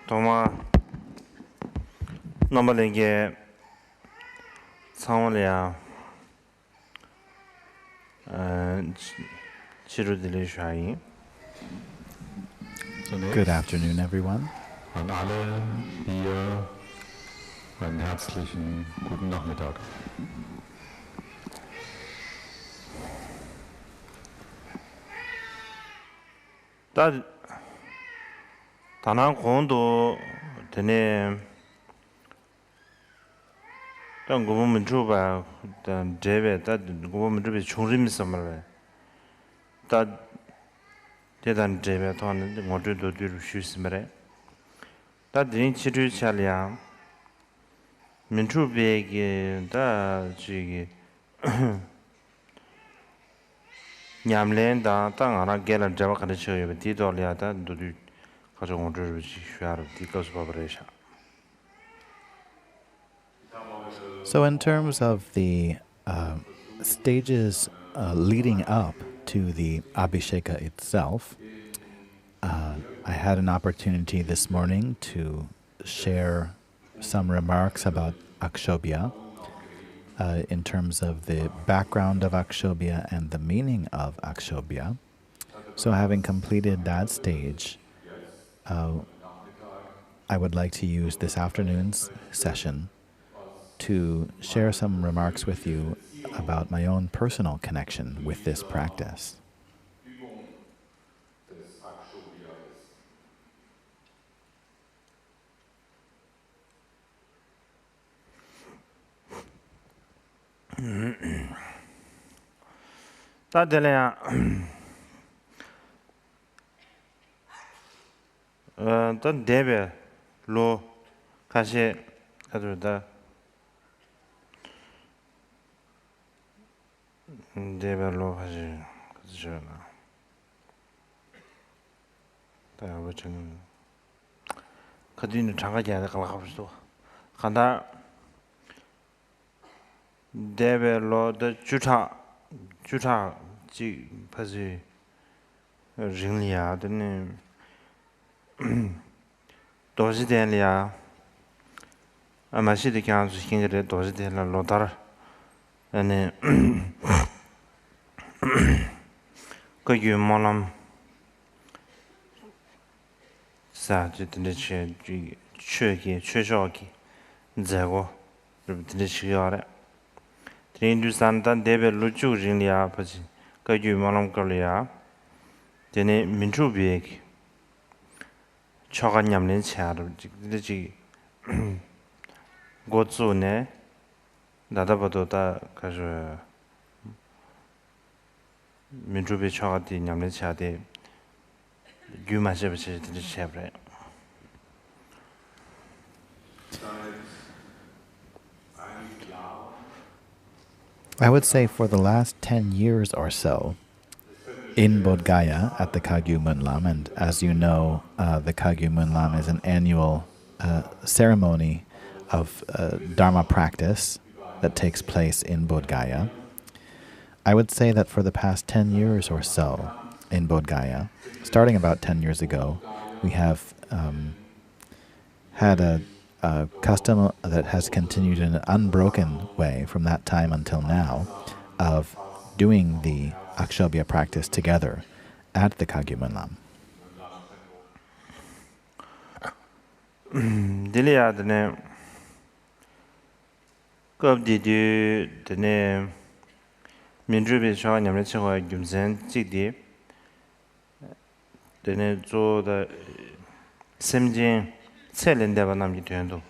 동마 넘버링게 상월이야. 지루들이 Good afternoon, everyone. An alle hier einen herzlichen guten Nachmittag. 다난 공도 되네. 단 고문은 줘봐. 단 제베 다 고문은 줘비 총림이 섬을. 다 대단 제베 돈은 모두도 뒤로 쉬스메래. 다 드린 치료 차리야. 민주베게 다 지기 냠렌다 땅 하나 개를 잡아 가르쳐요. 뒤돌려다 누들 가정 오늘 쉬하러 뒤까지 봐버려야. So in terms of the stages leading up to the Abhisheka itself, I had an opportunity this morning to share some remarks about Akshobhya in terms of the background of Akshobhya and the meaning of Akshobhya. So having completed that stage, I would like to use this afternoon's session to share some remarks with you about my own personal connection with this practice. 다들이야. 던 데베 로 가시 가져다. 데베로 가시 가져나. 다야 저는 그뒤는 장가지 않아 가고 간다. 데베로 더 주차 지 파지 링리아드네 도시된리아 아마시드 캬스 킹게 도시된라 로다르 아니 그 유모람 사지드네 최기 최저기 제고 그런데 시야래 트렌두산단 데베 루주 링리아 파지 그 유모람 걸리아 되네 민주비에게 처간 냠는 차로 지지 고츠네 나다보다 가서 민주비 처가디 냠는 차데 유마셔버시 드리셔버려. I would say for the last 10 years or so, in Bodh Gaya at the Kagyu Munlam, and as you know, the Kagyu Munlam is an annual ceremony of Dharma practice that takes place in Bodh Gaya. I would say that for the past 10 years or so in Bodh Gaya, starting about 10 years ago, we have had a custom that has continued in an unbroken way from that time until now of doing the Akshobhya practice together at the Kagyu Munlam. 딜리아드네 겁디디 드네 민주비 처가 냠네 처가 김선 지디 드네 조다 심진 셀렌데바 남기 된도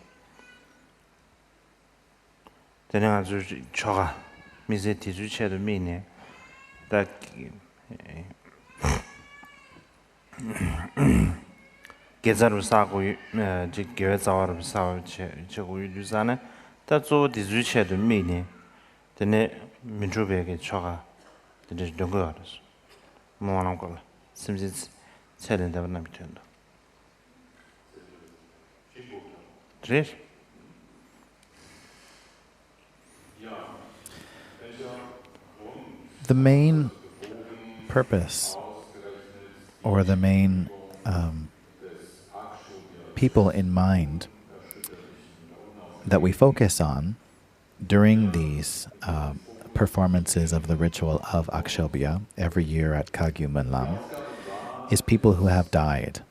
드네 아주 처가 미세 디주체도 미네 딱 계자로 사고 저 계자로 사고 저거 유산에 다조 디주체도 미네 드네 민주비에게 처가 드네 동거 알았어 뭐하는 거 심진 셀렌데바 남기 된도 The main purpose or the main people in mind that we focus on during these performances of the ritual of Akshobhya every year at Kagyu Menlam is people who have died.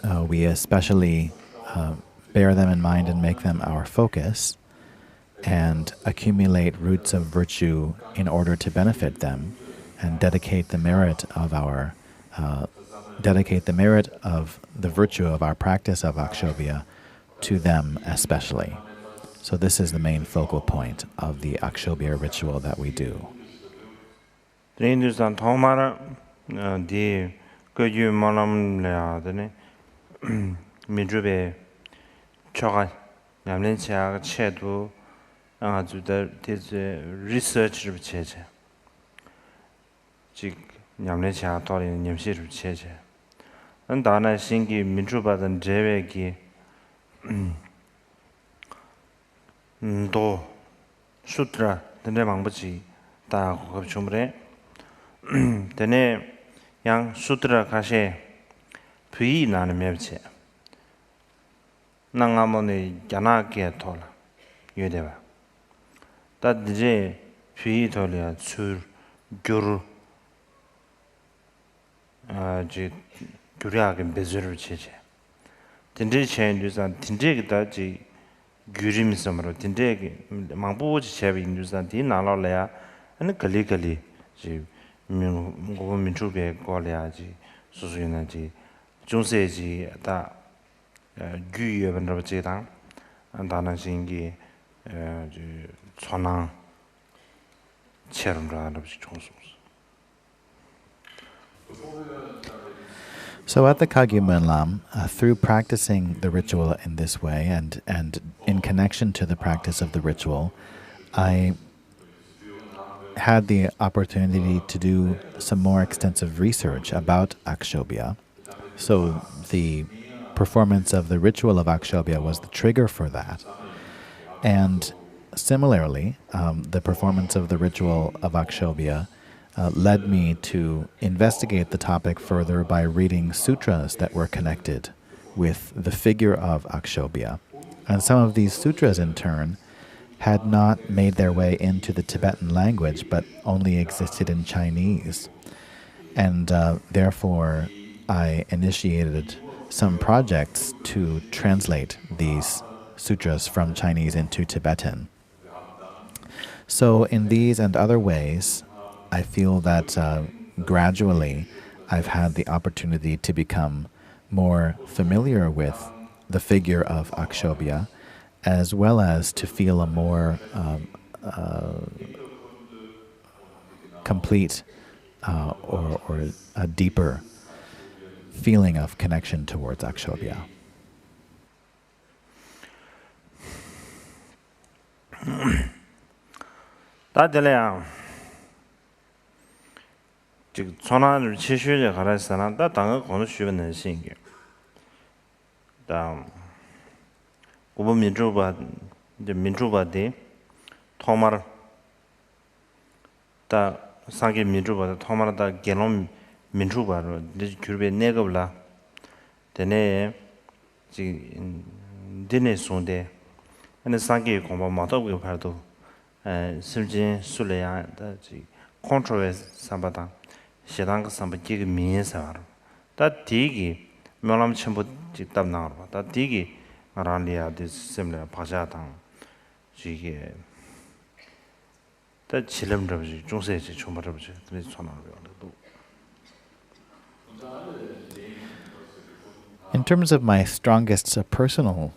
We especially bear them in mind and make them our focus and accumulate roots of virtue in order to benefit them and dedicate the merit of the virtue of our practice of Akshobhya to them especially. So this is the main focal point of the Akshobhya ritual that we do. 도 수트라 드네 망부지 다 겁춤래 드네 양 수트라 가셰 부이 나는 맵체 나가모네 야나게 돌 유대바 다드제 부이 돌이야 출 규르 아지 규리하게 베즈르 체체 딘제 체인주산 딘제기다지 규림섬으로 딘데게 망보지 제비 인주산 디나라래야 아니 걸리걸리 지 민주배 거래야지 수수연지 중세지 다 규에 번더지다 안다는 신기 지 천왕 체험라는 것이 총수. So at the Kagyu Menlam, through practicing the ritual in this way and in connection to the practice of the ritual, I had the opportunity to do some more extensive research about Akshobhya. So the performance of the ritual of Akshobhya was the trigger for that. And similarly, the performance of the ritual of Akshobhya led me to investigate the topic further by reading sutras that were connected with the figure of Akshobhya. And some of these sutras, in turn, had not made their way into the Tibetan language, but only existed in Chinese. And therefore, I initiated some projects to translate these sutras from Chinese into Tibetan. So in these and other ways, I feel that gradually I've had the opportunity to become more familiar with the figure of Akshobhya, as well as to feel a more complete or a deeper feeling of connection towards Akshobhya. 전화를 치슈에 가라서나 다 당을 거는 쉬는 신기. 다 고분 민주바 이제 민주바디 토마르 다 상계 민주바다 토마르다 게놈 민주바로 이제 규베 내가블라 되네 지 디네 손데 근데 상계 공부 못하고 봐도 심진 술래야 다지 컨트롤에서 삼바다 시당 삼바기 미에서 다 디기 명람 전부 직답 나와 다 디기 라리아 디스셈라 바자당 지게 다 질름럽지 중세지 좀럽지 그래서 전화를 In terms of my strongest personal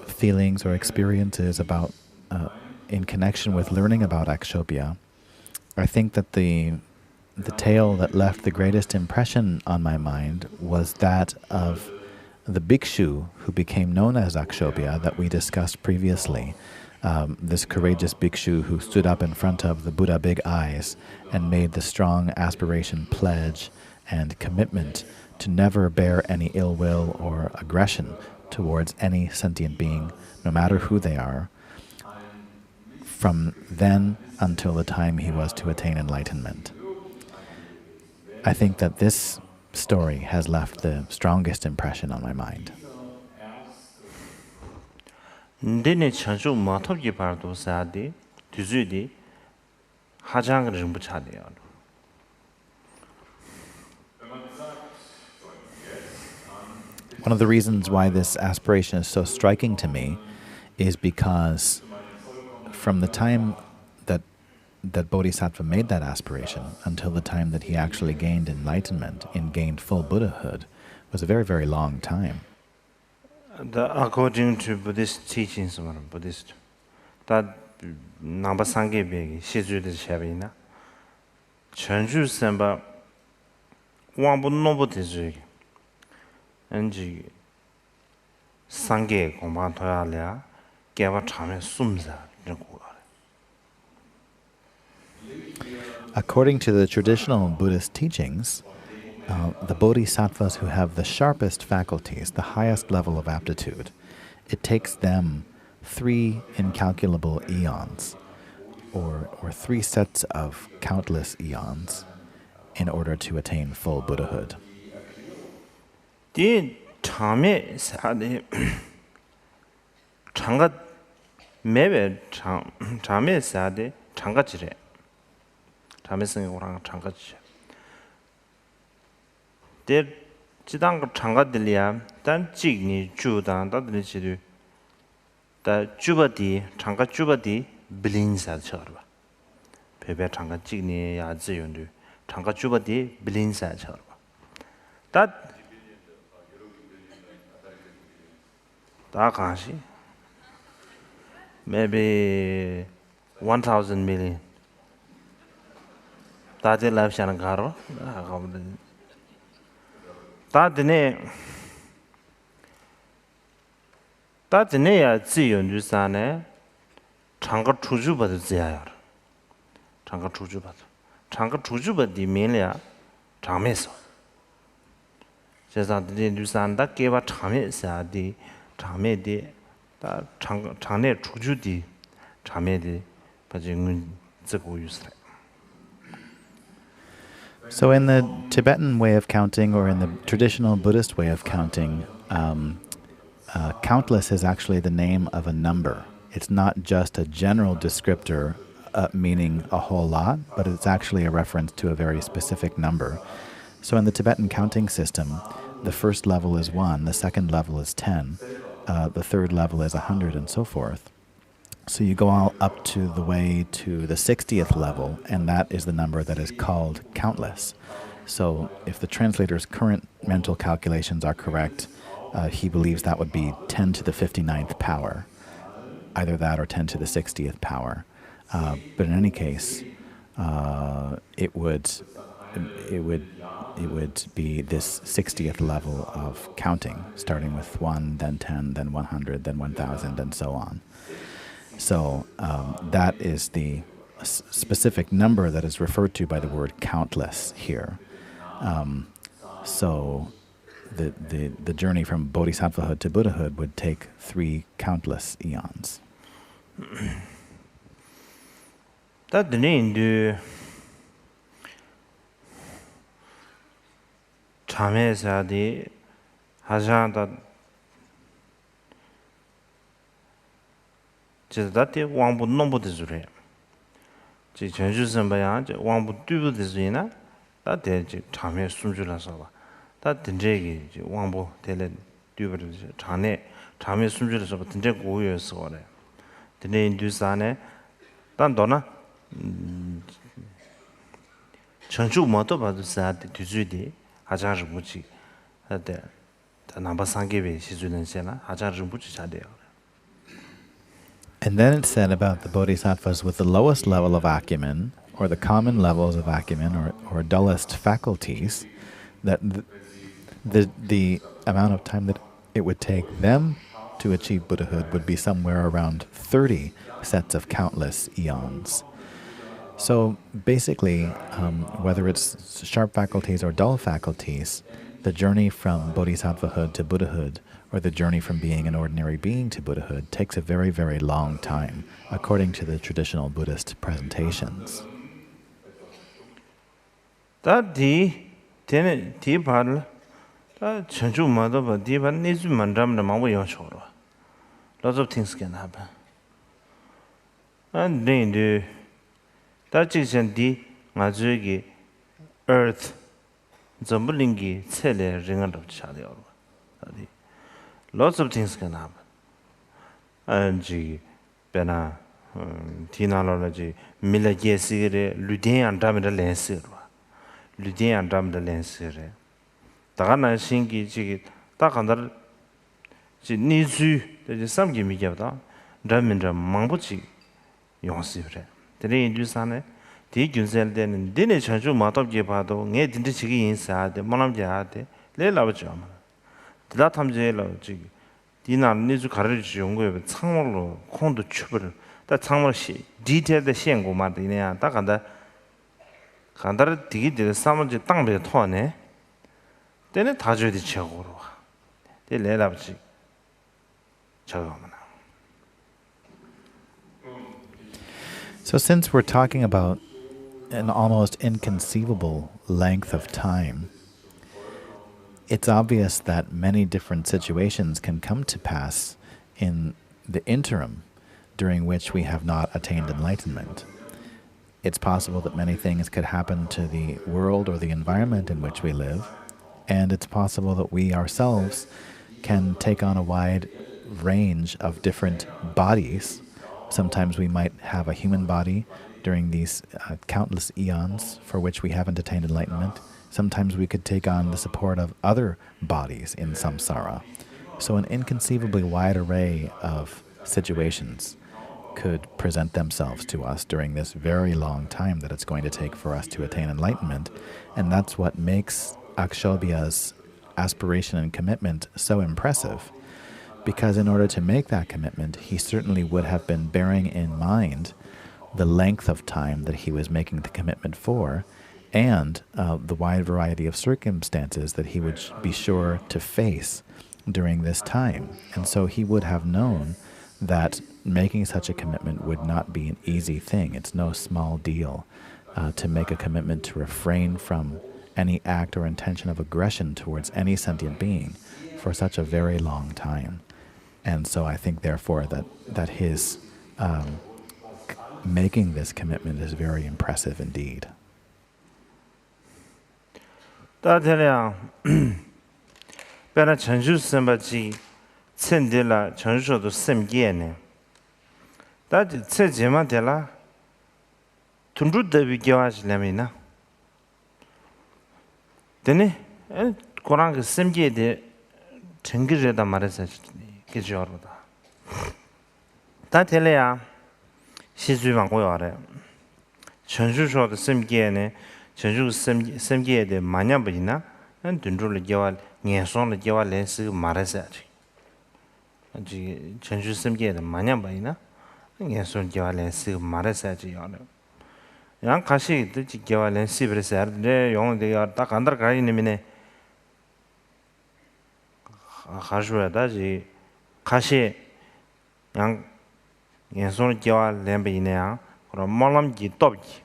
feelings or experiences about in connection with learning about Akshobhya, I think that the tale that left the greatest impression on my mind was that of the bhikshu who became known as Akshobhya that we discussed previously. This courageous bhikshu who stood up in front of the Buddha Big Eyes and made the strong aspiration pledge and commitment to never bear any ill will or aggression towards any sentient being, no matter who they are, from then until the time he was to attain enlightenment. I think that this story has left the strongest impression on my mind. ndene chanchu mathab ji pardo saadi tuzudi hajang rimbucha de ya One of the reasons why this aspiration is so striking to me is because from the time that Bodhisattva made that aspiration until the time that he actually gained enlightenment and gained full Buddhahood was a very, very long time. According to Buddhist teachings, Buddhist, that number sange begi shizu de shabina, chanju samba wangbu nobu de zui, enji sange gongban toya lia, geba chame sumza zhenggu. According to the traditional Buddhist teachings, the bodhisattvas who have the sharpest faculties, the highest level of aptitude, it takes them 3 incalculable eons, or 3 sets of countless eons, in order to attain full Buddhahood. Di chame sade changa mebe chame sade changa chire. Chame sing orang changa chire. Der chidang changa dilia dan jigni ju dan da dili chidu da jubadi changa jubadi bilin sa chorba. Bebe changa jigni ya zi yundu changa jubadi bilin sa chorba. Da kanshi maybe 1,000 million. Da de life shan garo. Da dine ya zi yundu sa ne changa chuju badu ziya yor. Changa chuju badu. Changa chuju badu min liya chame so. Jesa dine yundu sa da keba chame sa di chame di da changne chuju di chame di baji ngun zigu yusre. So in the Tibetan way of counting, or in the traditional Buddhist way of counting, countless is actually the name of a number. It's not just a general descriptor meaning a whole lot, but it's actually a reference to a very specific number. So in the Tibetan counting system, the first level is 1, the second level is 10, the third level is 100, and so forth. So you go all up to the way to the 60th level, and that is the number that is called countless. So if the translator's current mental calculations are correct, he believes that would be 10 to the 59th power, either that or 10 to the 60th power. But in any case, it would be this 60th level of counting, starting with 1, then 10, then 100, then 1,000, and so on. So that is the specific number that is referred to by the word countless here. So the journey from bodhisattvahood to Buddhahood would take 3 countless eons. That the name do chame sa di hajan da jidati wangbu nombu de zure. Ji chenju senba yang je wangbu dubu de zuina da de ji chame sumju la sa ba. Da denje gi ji wangbu tele dubu de chane chame sumju la sa ba denje go yo so le. Dene indu sa ne dan do na chenju mo to ba du sa de du zu de hajan ru mu chi da de namba sange be shi zu nen se na hajan ru mu chi cha de. And then it's said about the bodhisattvas with the lowest level of acumen, or the common levels of acumen, or dullest faculties, that the amount of time that it would take them to achieve Buddhahood would be somewhere around 30 sets of countless eons. So basically, whether it's sharp faculties or dull faculties, the journey from bodhisattvahood to Buddhahood, or the journey from being an ordinary being to Buddhahood, takes a very, very long time, according to the traditional Buddhist presentations. That the Then tea paddle, Chanchu mother, but deep and needs mandam the Maui on shore. Lots of things can happen. And then the that is and the Mazugi earth Zambulingi, Cele, ring of Chadio. Lots of things can happen. And G. Bena Tinology, Mila Yesire, Ludin and Damida Lensir. Ludin and Damida Lensir. Tagana Shingi Jigit, Takandar Nizu, there is some gimme Gavda, Damindra Mambuchi, Yonsivre. The day in Dusane, the Gunzel then dinner Chanju Matop Gepado, Net in the Chigi inside, the Monam Jade, Lela Jam. The Latam Jelo Jig. Dina Nizu Courage Yungu, Tanglo, Kondo Chubber, that Tanglo she, detailed the Shengo Martina, Takanda Kandar did the summer the Tangbe Tone, then it touched the Chagoro. They let up Chagomana. So, since we're talking about an almost inconceivable length of time, it's obvious that many different situations can come to pass in the interim during which we have not attained enlightenment. It's possible that many things could happen to the world or the environment in which we live, and it's possible that we ourselves can take on a wide range of different bodies. Sometimes we might have a human body during these countless eons for which we haven't attained enlightenment. Sometimes we could take on the support of other bodies in samsara. So an inconceivably wide array of situations could present themselves to us during this very long time that it's going to take for us to attain enlightenment. And that's what makes Akshobhya's aspiration and commitment so impressive. Because in order to make that commitment, he certainly would have been bearing in mind the length of time that he was making the commitment for, and the wide variety of circumstances that he would be sure to face during this time. And so he would have known that making such a commitment would not be an easy thing. It's no small deal to make a commitment to refrain from any act or intention of aggression towards any sentient being for such a very long time. And so I think, therefore, that his making this commitment is very impressive indeed. 다들이야 배나 전주 선바지 천딜라 전주도 섬기에네 다지 체제만 될라 둔주도 비교하시려면나 되네 고랑 그 섬기에 대 정기제다 말해서 그죠로다 다들이야 시주만 고요하래 전주소도 섬기에네 전주 섬기에 대해 많이 보이나 둔주를 겨와 녀선을 겨와 렌스 말해서지 아주 전주 섬기에 대해 많이 보이나 녀선 겨와 렌스 말해서지 요는 양 가시 듣지 겨와 렌스 그래서 내 용대가 딱 안들 가리님이네 가셔야다지 가시 양 녀선을 겨와 렌베이네야 그럼 말람지 dob지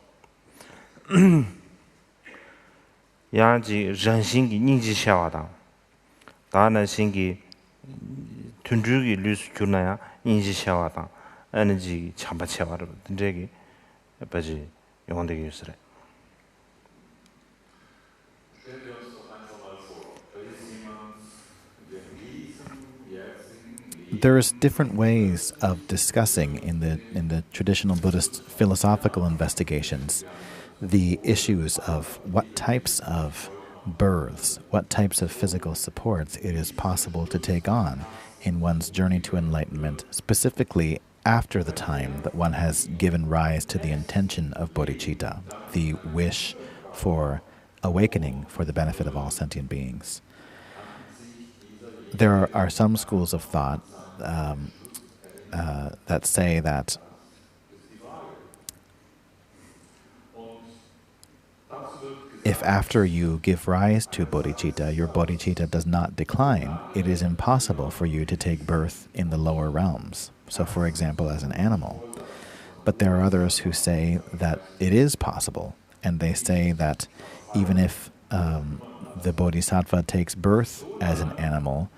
양지 전신기 인지 샤와다 다나 신기 둔주기 루스 주나야 인지 샤와다 에너지 참바 샤와르 된저기 바지 용원되게 유스래 There's different ways of discussing in the traditional Buddhist philosophical investigations the issues of what types of births, what types of physical supports it is possible to take on in one's journey to enlightenment, specifically after the time that one has given rise to the intention of bodhicitta, the wish for awakening for the benefit of all sentient beings. There are some schools of thought that say that if after you give rise to bodhicitta, your bodhicitta does not decline, it is impossible for you to take birth in the lower realms. So, for example, as an animal. But there are others who say that it is possible, and they say that even if the bodhisattva takes birth as an animal,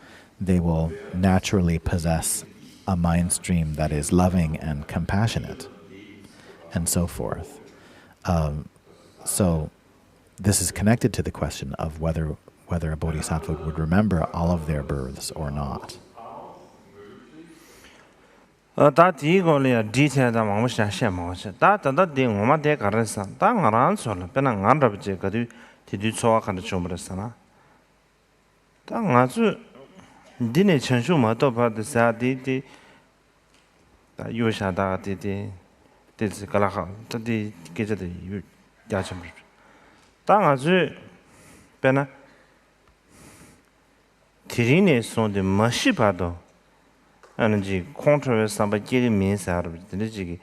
they will naturally possess a mind stream that is loving and compassionate, and so forth. So this is connected to the question of whether a bodhisattva would remember all of their births or not. 大第一个呢，之前咱忙不下线忙些，大等到第我们第个人上，大我让说了，别那俺这不这个的，提错看的全部的上了，大俺就你那情绪嘛，都把的啥的，大有啥大的，是个啦好，这的给这的有加全部，大俺就别那，提人呢说的没事吧都。 아는지 컨트롤 삼바 끼리 민사로 되는지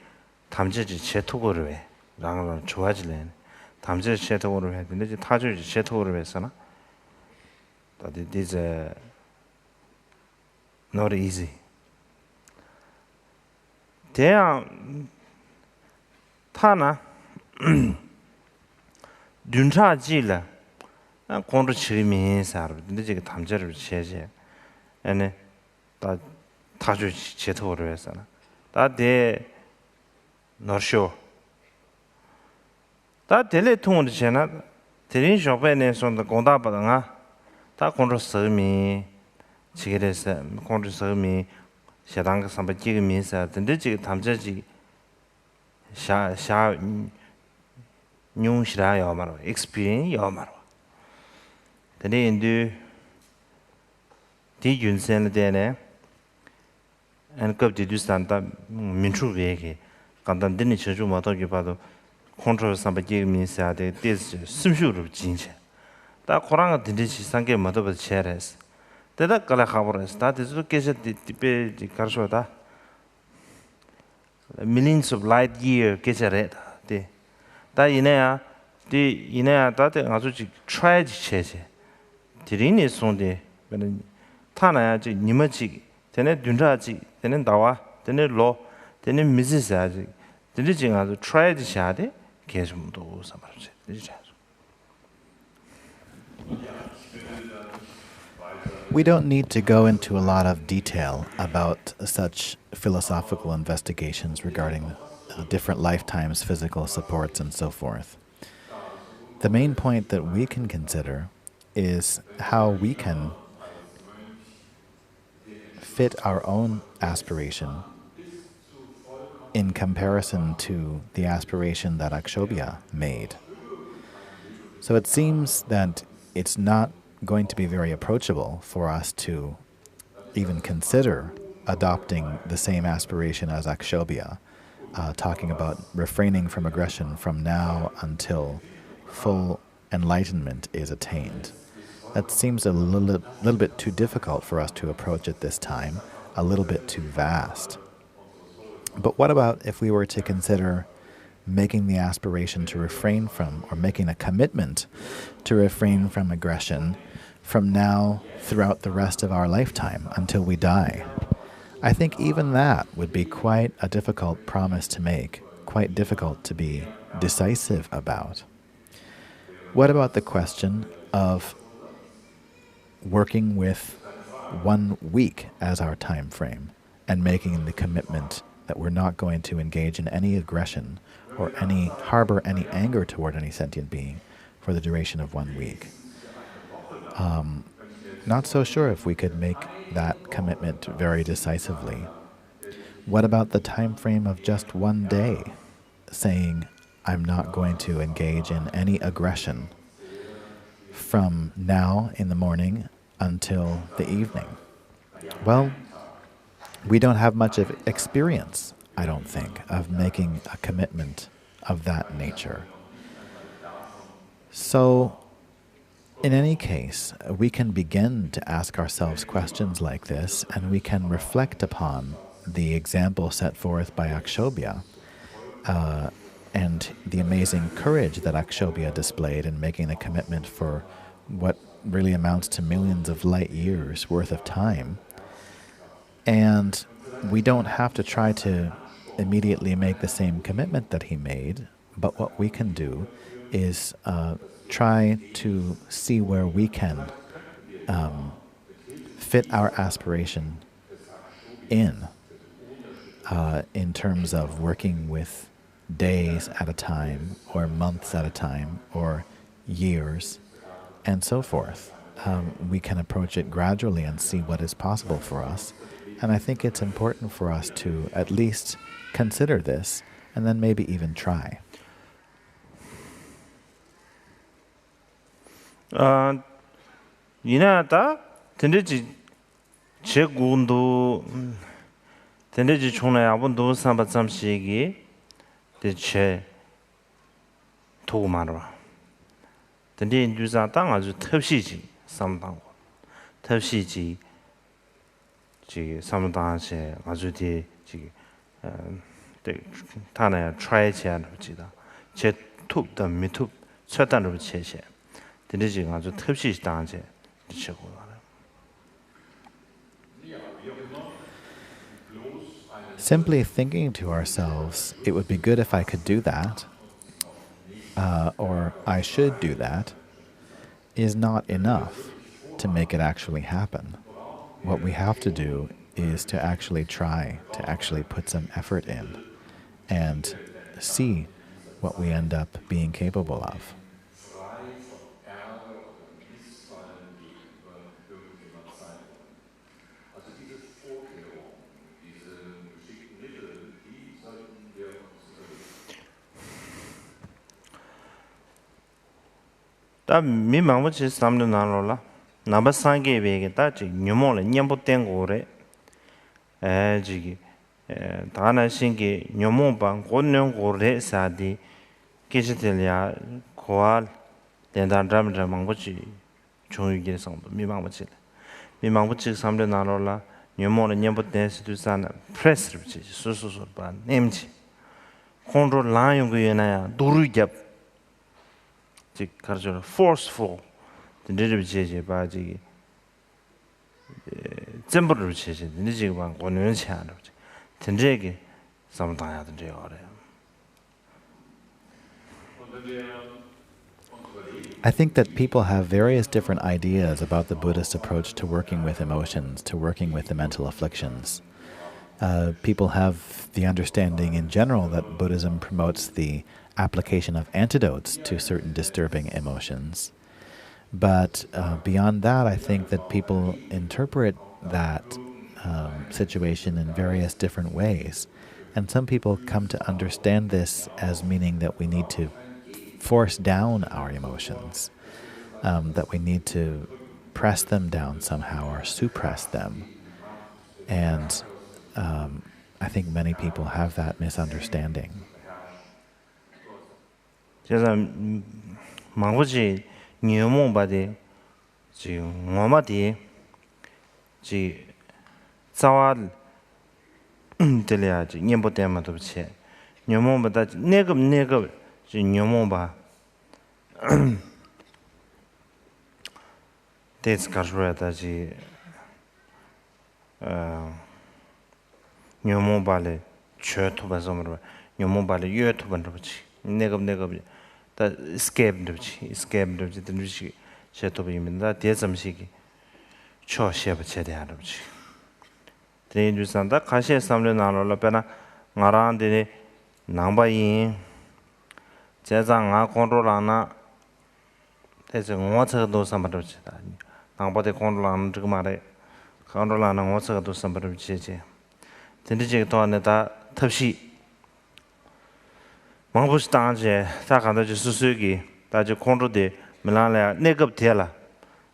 담제지 제토고를 해. 라는 좋아지네. 담제 제토고를 해. 되는지 타주지 제토고를 했잖아. That it is not easy. 대양 타나 륜차지라. 컨트롤 치민사로 되는지 담제를 제제. 아니 다 타주 제토를 했잖아. 다대 너쇼. 다 텔레통을 지나 대린 쇼페네 손도 공다바다가 다 공로 서미 지게래서 공로 서미 샤당가 삼바지게 민사 근데 지금 담자지 샤 뉴시라요 말로 experience 말로. 근데 인도 디윤센에 대해 and cup did you stand up minchu vege kandan dini cheju ma to gi ba do control samba gi min sa de this simshu ru jin che ta khorang de de chi sang ge ma do ba cheres de da kala khabores ta de zu ke je de pe di karsho da millions of light year ke je re de ta ine ya ta de nga zu ji try ji che je de rin ni song de ta na ya ji ni ma ji 되네 둔자지 되는 나와 되네 로 되네 미지사지 되네 지가도 트라이드 샤데 계속도 삼아지 되지. We don't need to go into a lot of detail about such philosophical investigations regarding different lifetimes, physical supports, and so forth. The main point that we can consider is how we can fit our own aspiration in comparison to the aspiration that Akshobhya made. So it seems that it's not going to be very approachable for us to even consider adopting the same aspiration as Akshobhya, talking about refraining from aggression from now until full enlightenment is attained. That seems a little bit too difficult for us to approach at this time, a little bit too vast. But what about if we were to consider making the aspiration to refrain from, or making a commitment to refrain from aggression from now throughout the rest of our lifetime until we die? I think even that would be quite a difficult promise to make, quite difficult to be decisive about. What about the question of working with 1 week as our time frame and making the commitment that we're not going to engage in any aggression or harbor any anger toward any sentient being for the duration of 1 week? Not so sure if we could make that commitment very decisively. What about the time frame of just 1 day, saying, I'm not going to engage in any aggression from now in the morning until the evening? Well, we don't have much of experience, I don't think, of making a commitment of that nature. So, in any case, we can begin to ask ourselves questions like this, and we can reflect upon the example set forth by Akshobhya and the amazing courage that Akshobhya displayed in making the commitment for what really amounts to millions of light years worth of time. And we don't have to try to immediately make the same commitment that he made, But what we can do is try to see where we can fit our aspiration in terms of working with days at a time, or months at a time, or years, and so forth. We can approach it gradually and see what is possible for us. And I think it's important for us to at least consider this and then maybe even try. 이나다 텐데지 제군도 텐데지 총내 아본도 삼바삼시기 대체 도구만으로 텐데 인주자 땅 아주 탑시지 삼당 탑시지 지 삼당시 아주 뒤지 타네 트라이 지다 제 톱도 미톱 최단으로 체세 텐데지 아주 탑시지 당제 최고 Simply thinking to ourselves, it would be good if I could do that, or I should do that, is not enough to make it actually happen. What we have to do is to actually try, to actually put some effort in, and see what we end up being capable of. 다 미망부치 삼는 나로라 나바 상게 베게 다지 녀모래 냠보 땡고래 지기 다나 신게 녀모방 고능고래 사디 계시들야 고알 렌단담자 망부치 종유게 성도 미망부치 삼는 나로라 녀모래 냠보 땡스도 산나 프레스르치 수수수 반 nem지 콘트롤 라용고에나야 도루잡 forceful the 제제 바지 전부를 제제 지금 권유치 않아 전제게 상당해야 된대요. I think that people have various different ideas about the Buddhist approach to working with emotions, to working with the mental afflictions. People have the understanding in general that Buddhism promotes the application of antidotes to certain disturbing emotions. But beyond that, I think that people interpret that situation in various different ways. And some people come to understand this as meaning that we need to force down our emotions, that we need to press them down somehow or suppress them. And I think many people have that misunderstanding. 제가 망고지 녀몽바데 지금 뭐마디 지 자와를 들려야지 녀보 때문에 없지 녀몽바다 내급 지 녀몽바 데스 가르라다지 녀몽바레 최토바서므로 녀몽바레 유토반으로 그렇지 내급 다 escape 되지 셔토비입니다. 대점식이 초시에 붙여야 되지. 대인주산다 가시에 삼는 나로라 빼나 나라한테 남바인 제장아 컨트롤하나 대체 뭐처도 삼바르지다. 남바데 컨트롤하는 그 말에 컨트롤하는 뭐처도 삼바르지지. 근데 또 안에다 탑시 망부시 당제 다간다 수수기 다지 콘트롤데 밀라래 내급 되라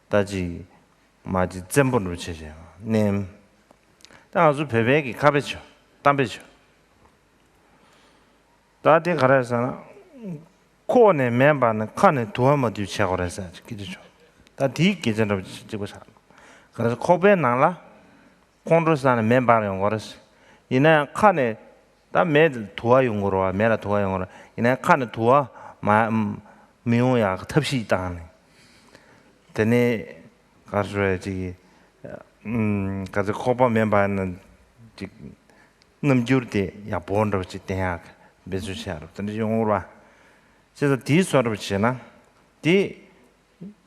다지 마지 전부로 치죠 님 다주 베베기 가베죠 담베죠 다데 가라서나 코네 멤버는 칸에 도와마디 치고라서 기죠 다디 기전으로 찍고 사 그래서 코베 나라 콘트롤사는 멤버용 거라서 이나 칸에 다 매들 도와용으로 매라 도와용으로 이나 칸에 도와 미용야 탑시 있다네 되네 가서지 가서 코바 멤버는 지 넘줄때 야 본다고 지 대학 매주샤로 근데 용으로 그래서 디 소르 치나 디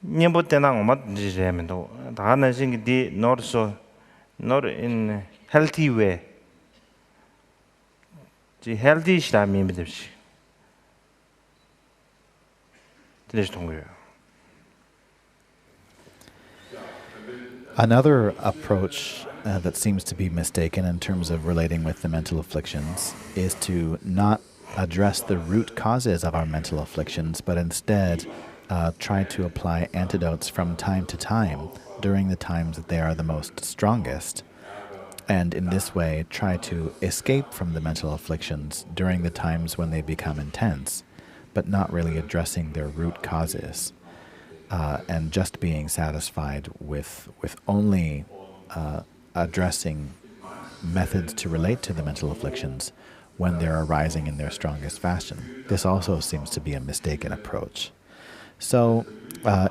님보 때나 엄마 지제면도 다는 신기 디 not so not in healthy way 지 healthy 시라 미미듯이 들으시 통고요. Another approach that seems to be mistaken in terms of relating with the mental afflictions is to not address the root causes of our mental afflictions, but instead try to apply antidotes from time to time during the times that they are the most strongest. And in this way, try to escape from the mental afflictions during the times when they become intense, but not really addressing their root causes. And just being satisfied with only addressing methods to relate to the mental afflictions when they're arising in their strongest fashion. This also seems to be a mistaken approach. So,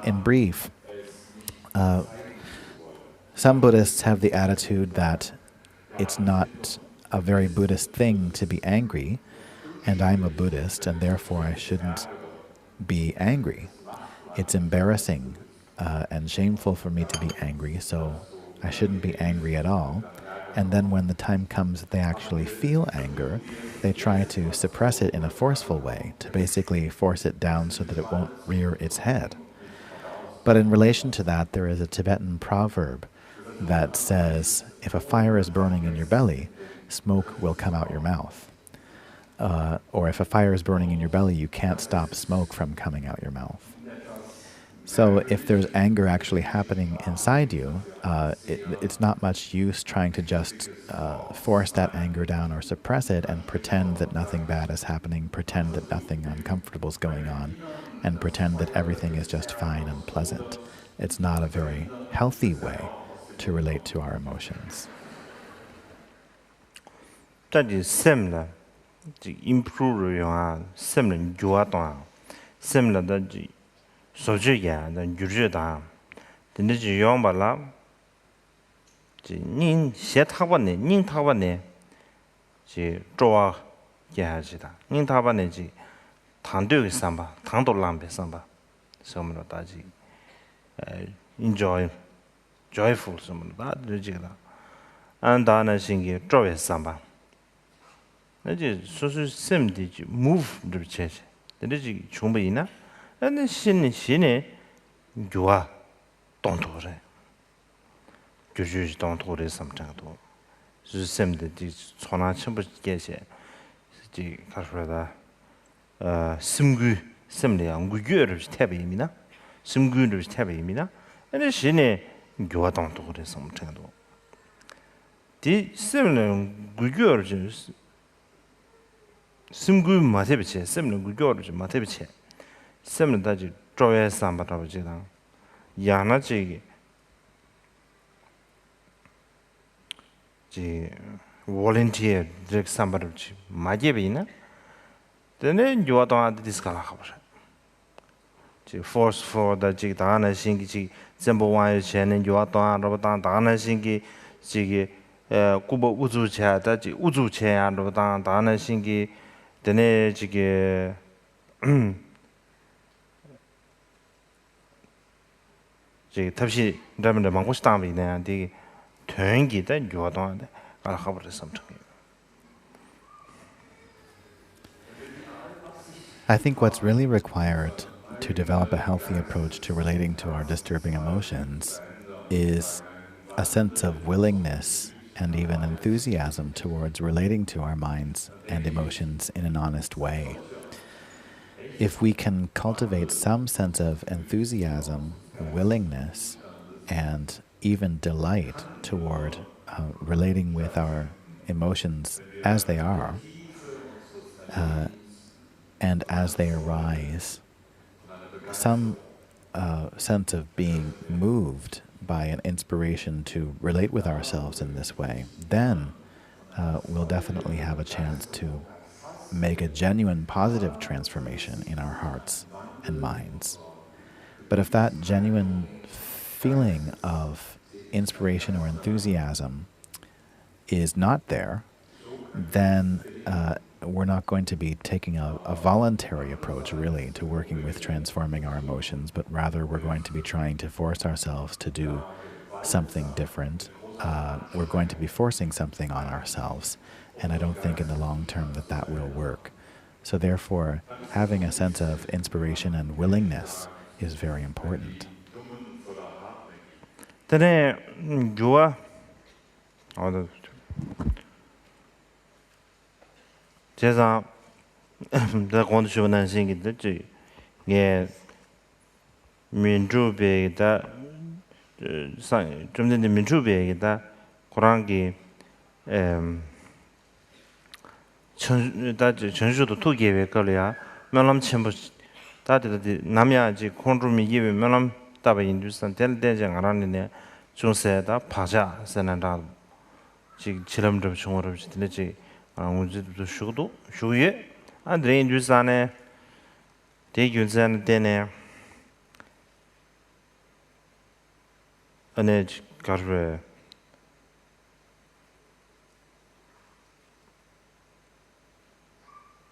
in brief, some Buddhists have the attitude that it's not a very Buddhist thing to be angry, and I'm a Buddhist, and therefore I shouldn't be angry. It's embarrassing and shameful for me to be angry, so I shouldn't be angry at all. And then when the time comes that they actually feel anger, they try to suppress it in a forceful way, to basically force it down so that it won't rear its head. But in relation to that, there is a Tibetan proverb that says, if a fire is burning in your belly, smoke will come out your mouth. Or if a fire is burning in your belly, you can't stop smoke from coming out your mouth. So if there's anger actually happening inside you, it's not much use trying to just force that anger down or suppress it and pretend that nothing bad is happening, pretend that nothing uncomfortable is going on, and pretend that everything is just fine and pleasant. It's not a very healthy way to relate to our emotions. 자기 셈라 improve 요아 셈는 좋아도 셈라다 소주야 난 유르다 근데 지 용발라 지 셰타바네 닝타바네 지 좋아 야지다 닝타바네 지 당도의 삼바 당도람베 삼바 섬으로 다지 enjoy joyful 섬으로 다 되지다 안다는 신기 좋아의 삼바 이제 소수 셈디지 move 그렇지 근데 지 충분히나 근데 신이 좋아 동토래 주주지 동토래 삼장도 셈디 전화 첨부 계시 지 가서다 심구 셈리야 구규를 태베입니다 심구를 태베입니다 근데 신이 좋아 동토래 삼장도 디 셈는 구규를 심구 마세비체 셈는 구규를 마세비체 셈는 다지 조회 삼바라고 지당 야나지 지 volunteer direct 삼바르지 마제비나 되네 요아도한테 디스카라 하버서 지 force for 다지 다나 신기지 전부 와의 전에 요아도한으로 다나 신기 지기 꾸보 우주체 다지 우주체야로 다나 신기 되네 지기 탑시 라면을 먹고 싶다면 되게 퇴행기다 요도한데 알아버려 something. I think what's really required to develop a healthy approach to relating to our disturbing emotions is a sense of willingness and even enthusiasm towards relating to our minds and emotions in an honest way. If we can cultivate some sense of enthusiasm, willingness, and even delight toward relating with our emotions as they are and as they arise, some sense of being moved by an inspiration to relate with ourselves in this way, then we'll definitely have a chance to make a genuine positive transformation in our hearts and minds. But if that genuine feeling of inspiration or enthusiasm is not there, then we're not going to be taking a voluntary approach really to working with transforming our emotions, but rather we're going to be trying to force ourselves to do something different. We're going to be forcing something on ourselves, and I don't think in the long term that will work. So therefore, having a sense of inspiration and willingness is very important. Tene jua 제가 다 건축하는 생기듯이 예 민주배다 좀 전에 민주배다 그런게 전주도 투기에 걸려야 면람 첨부 다들 남야지 콘룸이 예외 면람 답에 인두선 될 대장 알았는데 중세다 파자 세난다 지금 지름도 중으로 지들지 문제도 쉬고도 쉬에 안드레 인두산에 대균산 때네 안에 가르베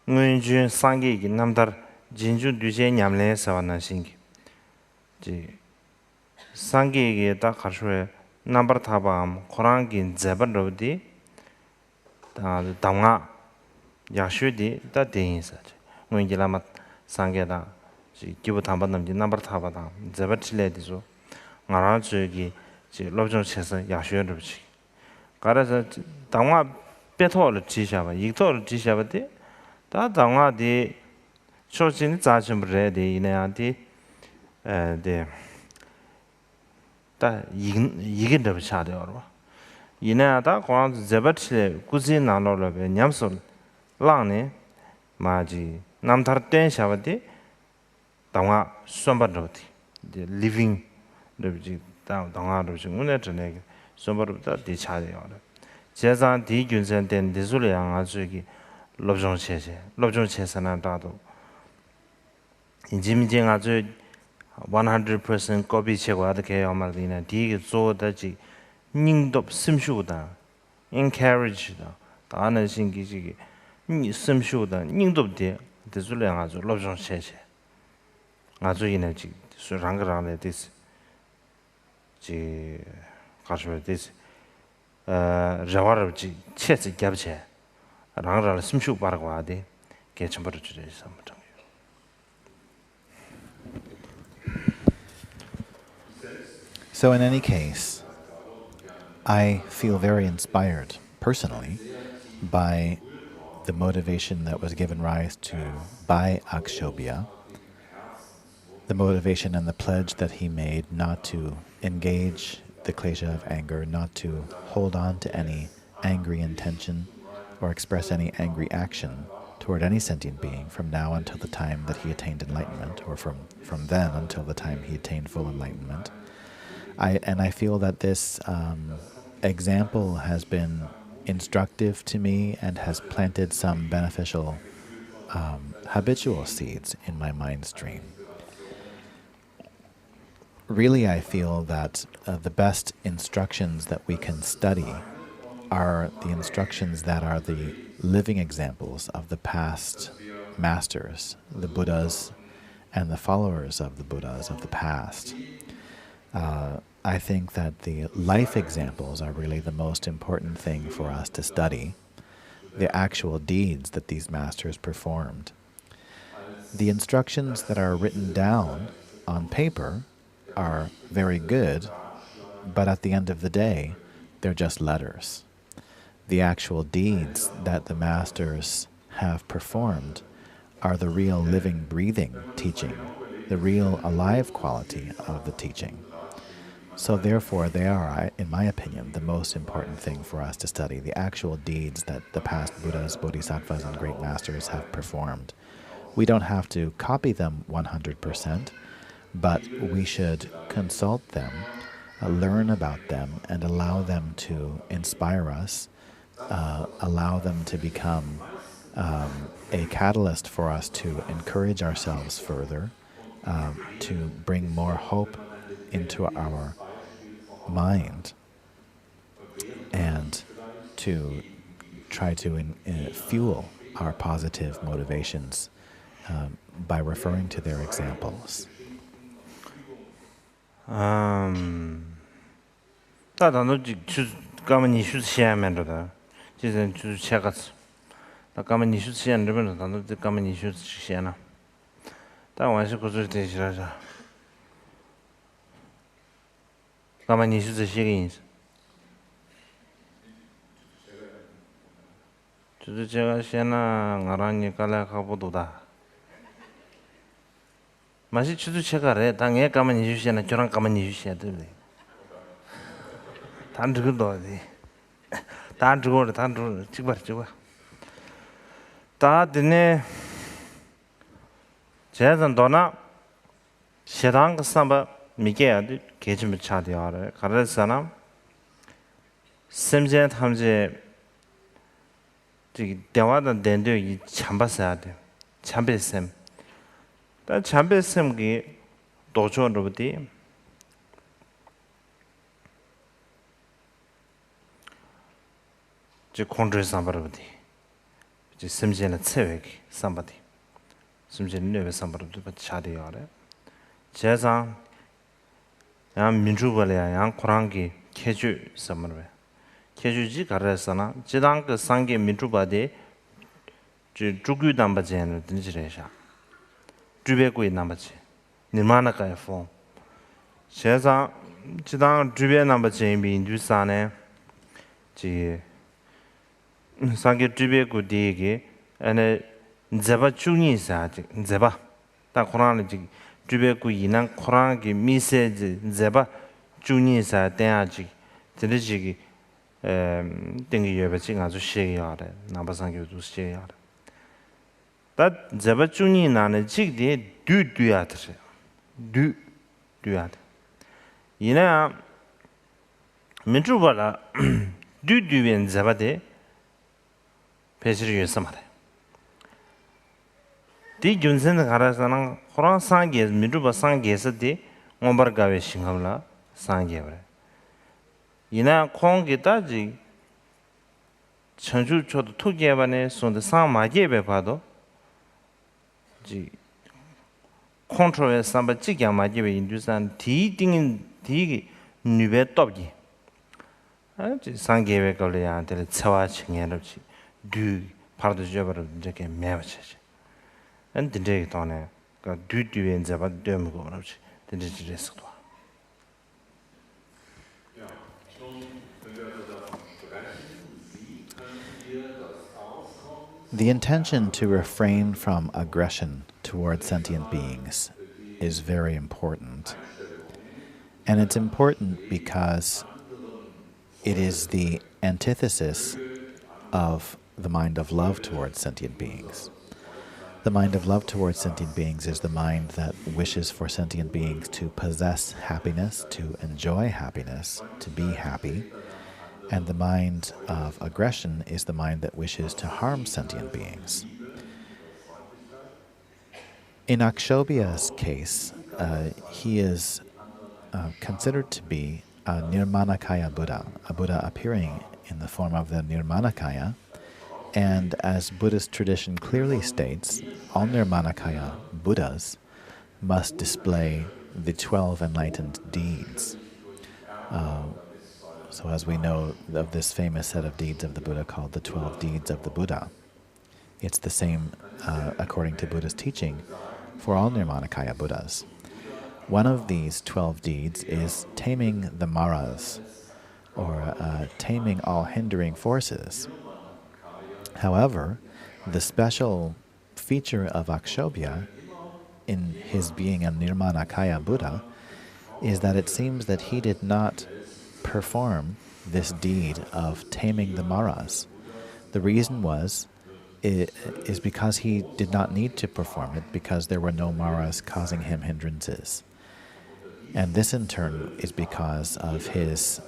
문준 상계기 남달 진주 뒤제 냠래 사와나 신기 지 상계기에 딱 가르베 넘버 타밤 코랑긴 제버로디 다 당아 야슈디 다 대인사지 문기라마 상계다 지 기부 담반 남지 넘버 타바다 제버틀레디죠 나라 저기 지 로정 쳐서 야슈를 붙이 가라서 당아 배토를 지샤바 이토를 지샤바데 다 당아디 초진 자침브레디 이네한테 데 다 이게 더 차대요. 이네다 고랑 제버틀 꾸진 나노르베 냠솔 랑네 마지 남타르텐 샤바디 당아 솜바르디 데 리빙 르지 당아르 지 문에 전에 솜바르다 디 차대요. 제산 디 균센된 디술량 아주기 롭종 체제 롭종 체산한 다도 인지민쟁 아주 100% copy check 어떻게 말이나 뒤에 조다지 닝도 심슈다 encourage다 다는 신기지기 심슈다 닝도데 대줄량 아주 롭종 체제 아주 이네지 수랑그랑에 됐지 지 가서 됐지 자와르지 체지 갑체 랑라를 심슈 바라고 하데 개첨버려 주제서 뭐 So in any case, I feel very inspired personally by the motivation that was given rise to by Akshobhya, the motivation and the pledge that he made not to engage the klesha of anger, not to hold on to any angry intention or express any angry action toward any sentient being from now until the time that he attained enlightenment, or from then until the time he attained full enlightenment. I feel that this example has been instructive to me and has planted some beneficial habitual seeds in my mind stream. Really, I feel that the best instructions that we can study are the instructions that are the living examples of the past masters, the Buddhas and the followers of the Buddhas of the past. I think that the life examples are really the most important thing for us to study, the actual deeds that these masters performed. The instructions that are written down on paper are very good, but at the end of the day, they're just letters. The actual deeds that the masters have performed are the real living, breathing teaching, the real alive quality of the teaching. So therefore, they are, in my opinion, the most important thing for us to study, the actual deeds that the past Buddhas, Bodhisattvas, and great masters have performed. We don't have to copy them 100%, but we should consult them, learn about them, and allow them to inspire us, allow them to become a catalyst for us to encourage ourselves further, to bring more hope into our mind, and to try to fuel our positive motivations by referring to their examples. 맛이 추도 체가래 당에 가만히 주시나 저랑 가만히 주셔야 돼. 단주도 어디. 단주 찍어. 다 드네. 제가 도나 시당 삼바 미게야 계집을 차대하래. 가르사람 심제 탐제 이 대화는 된데 이 참바서야 돼. 참배쌤. 다 참배쌤기 도전으로부터 저 컨트롤 삼바로부터 저 심제는 체외기 삼바디. 심제는 뇌 삼바로부터 차대하래. 제상 양 민주벌이야 양 코랑기 개주 삼바로 개주지 가르사나 지당 그 상계 민주바디 저 주규 담바제는 din지래샤 주베고이 남바지 निर्माणकाय form शेजा 지당 주베 남바제 민주사네 지 상계 주베고 디게 아니 제바 중이사 제바 다 코란이 지 주베고 이난 코란기 미세지 제바 중이사 대야지 들으지기 땡기 예배지 아주 시야래 남바상교도 시야래 다 제바 중이 나는 지게 두두야들 두두야들 이나 민주발라 두두엔 제바데 배시를 위해서 말해 디 준선의 가라서는 호랑 상계 민주바 상계에서디 온바가베 싱함라 상계브레 이나 콩기다지 전주초도 투기에반에 손데 상마게베 봐도 지 컨트롤에 삼바 지게 마게베 인두산 디딩 디기 뉴베 떡기 아지 상계베 걸려야 될 차와 칭해롭지 두 바로도 줘버려 이렇게 매워지지 안 된대 돈에 그 두두엔 잡아 되면 그렇지 된지 됐어. The intention to refrain from aggression toward sentient beings is very important. And it's important because it is the antithesis of the mind of love towards sentient beings. The mind of love towards sentient beings is the mind that wishes for sentient beings to possess happiness, to enjoy happiness, to be happy. And the mind of aggression is the mind that wishes to harm sentient beings. In Akshobhya's case, he is considered to be a Nirmanakaya Buddha, a Buddha appearing in the form of the Nirmanakaya. And as Buddhist tradition clearly states, all Nirmanakaya Buddhas must display the 12 enlightened deeds. So as we know of this famous set of deeds of the Buddha called the 12 deeds of the Buddha, it's the same, according to Buddhist teaching, for all Nirmanakaya Buddhas. One of these 12 deeds is taming the maras, or taming all hindering forces. However, the special feature of Akshobhya, in his being a Nirmanakaya Buddha, is that it seems that he did not perform this deed of taming the maras. The reason is because he did not need to perform it because there were no maras causing him hindrances. And this in turn is because of his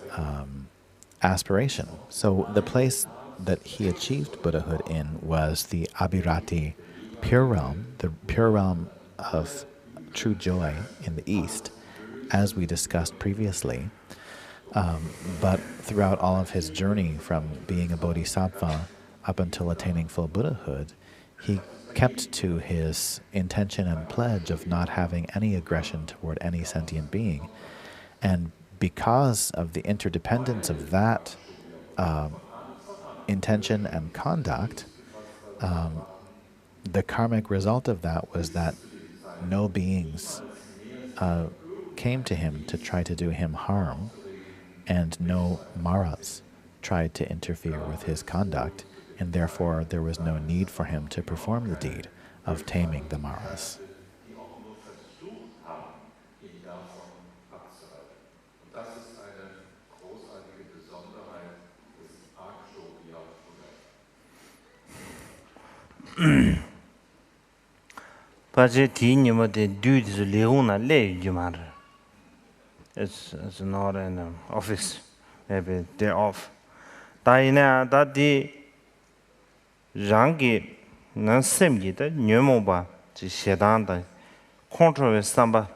aspiration. So the place that he achieved Buddhahood in was the Abhirati pure realm, the pure realm of true joy in the East, as we discussed previously. But throughout all of his journey from being a bodhisattva up until attaining full Buddhahood, he kept to his intention and pledge of not having any aggression toward any sentient being. And because of the interdependence of that intention and conduct, the karmic result of that was that no beings came to him to try to do him harm, and no maras tried to interfere with his conduct, and therefore there was no need for him to perform the deed of taming the maras. It's not an office, maybe they're off. Taina that rangi nan semgi da nyomoba ji shedan da control samba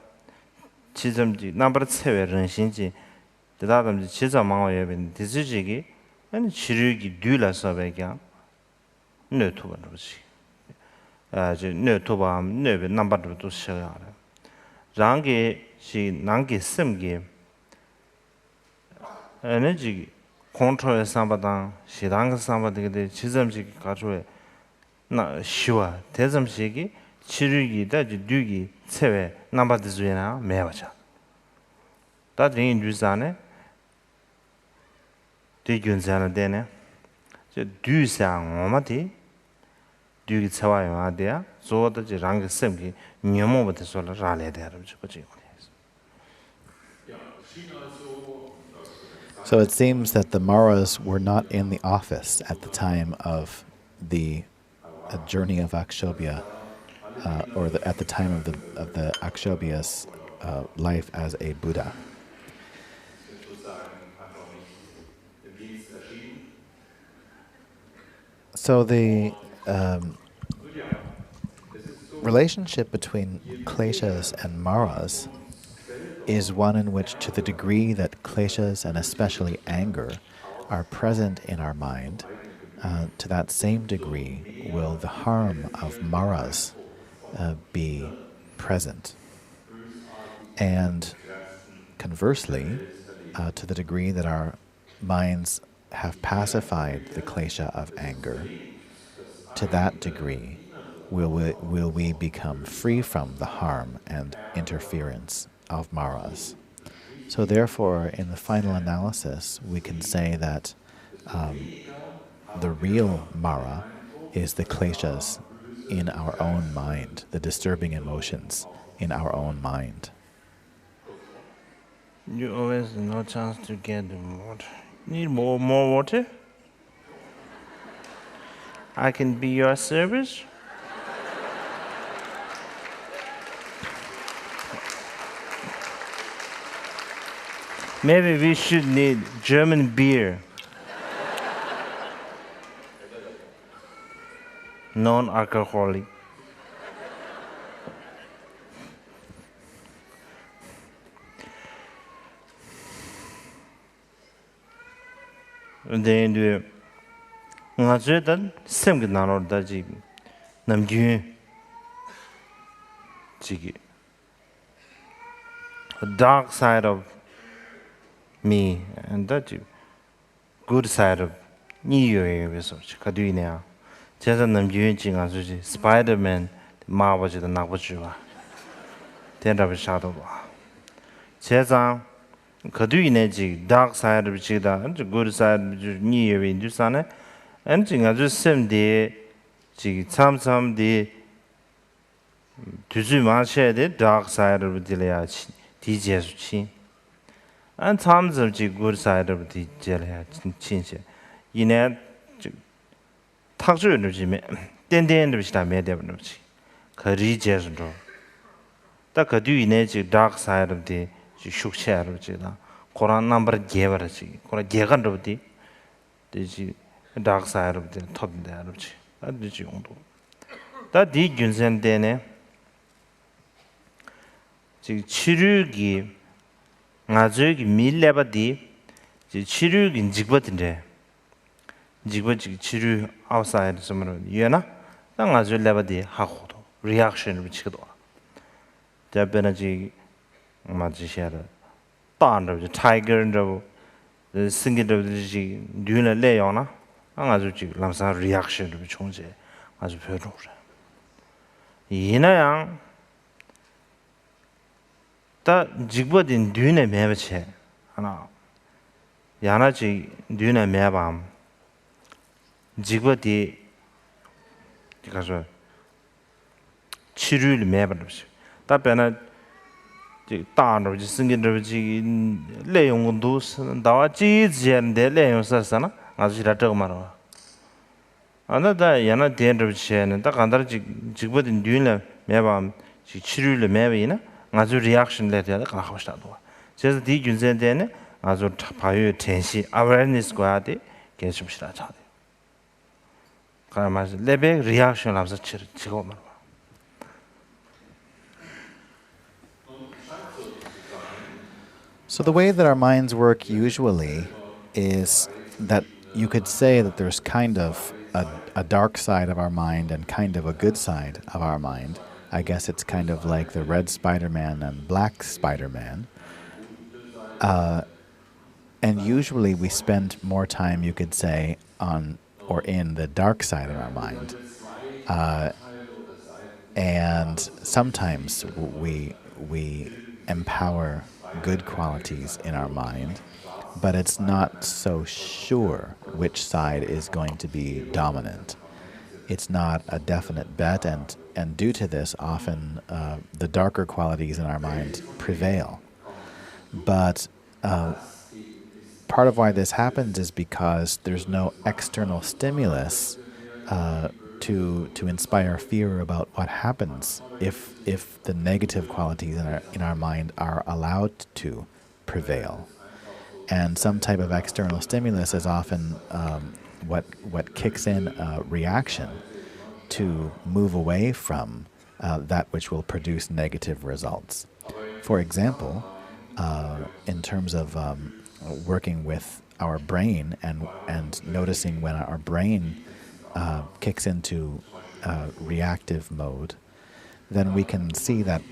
chizam ji number 7 renshin ji da dam ji chizam ma ye ben diziji gi ani chirugi dula sabe kya ne to ba ji ji ne to ba ne be number do she ya rangi shi nangi semgi energy control sambadang shidang sambadege chizamji 가져에 나 시와 대점식이 치르기다 주기 체외 남바드즈이나 매워자 다들 유산에 대균산에 되네 저 두상 엄마디 두기 체와요 아디야 조더지 랑게 셈기 녀모부터 솔라 라레 대하름 저거지. So it seems that the Maras were not in the office at the time of the journey of Akshobhya, or at the time of the Akshobhya's life as a Buddha. So the relationship between kleshas and maras is one in which, to the degree that kleshas and especially anger are present in our mind, to that same degree will the harm of maras be present. And conversely, to the degree that our minds have pacified the klesha of anger, to that degree will we become free from the harm and interference of maras. So therefore, in the final analysis, we can say that the real mara is the kleshas in our own mind, the disturbing emotions in our own mind. You always no chance to get the water. Need more water? I can be your service. Maybe we should need German beer. Non-alcoholic. Then do ngaje dan sem ge nanor da ji nam ju ji a dark side of me and that good side of ni yue research ka du ne a je san nam ju ji nga su ji Spider-Man ma ba ji da na ba ji ba den da ba sha do ba je san ka du ne ji dark side of ji da good side ni yue in ju san ne and ji nga ju sem de ji cham cham de tu ju ma she de dark side of de ya di je su chi and times of the good side of the jelly change. In a taxu energy, then which I made of energy. Kari jesdo. The Kadu in a dark side of the shook share of Jeda. Koran number gave a Kora Jagan of the dark side of the top there of that did you do. That did Junsen Dene Chirugi. ngazo기 밀레바디 치료긴 직버든데 jigba jig chiru outside somewhere yena ta nga ju leba di ha khodo reaction bi chigdo ta bena ji ma ji shara ta ndo tiger ndo singi ndo ji dyuna le yona nga ju ji lamsa reaction bi chongje nga ju pyo ro yina yang ta jigba din dyuna meba che 하나 야나지 뉴나 매밤 지거디 가서 치료를 매버듯이 답변은 지 다너 지 승긴들 지 내용도 나와 지지한데 내용 썼잖아 아주라 저거 말아 아나다 야나 된들 지에는 딱 간다 지거디 뉴나 매밤 지 치료를 매비나 아주 리액션 레터를 가고 싶다도 그래서 이 균제되는 아주 바유 텐시 awareness 과대 계속시다 차대. 그러면서 레벨 리액션 하면서 치고 말. So the way that our minds work usually is that you could say that there's kind of a dark side of our mind and kind of a good side of our mind. I guess it's kind of like the red Spider-Man and black Spider-Man. And usually we spend more time, you could say, on or in the dark side of our mind. And sometimes we empower good qualities in our mind, but it's not so sure which side is going to be dominant. It's not a definite bet, and due to this, often the darker qualities in our mind prevail. But part of why this happens is because there's no external stimulus to inspire fear about what happens if the negative qualities in our mind are allowed to prevail. And some type of external stimulus is often what kicks in a reaction to move away from that which will produce negative results. For example, in terms of working with our brain and noticing when our brain kicks into reactive mode, then we can see that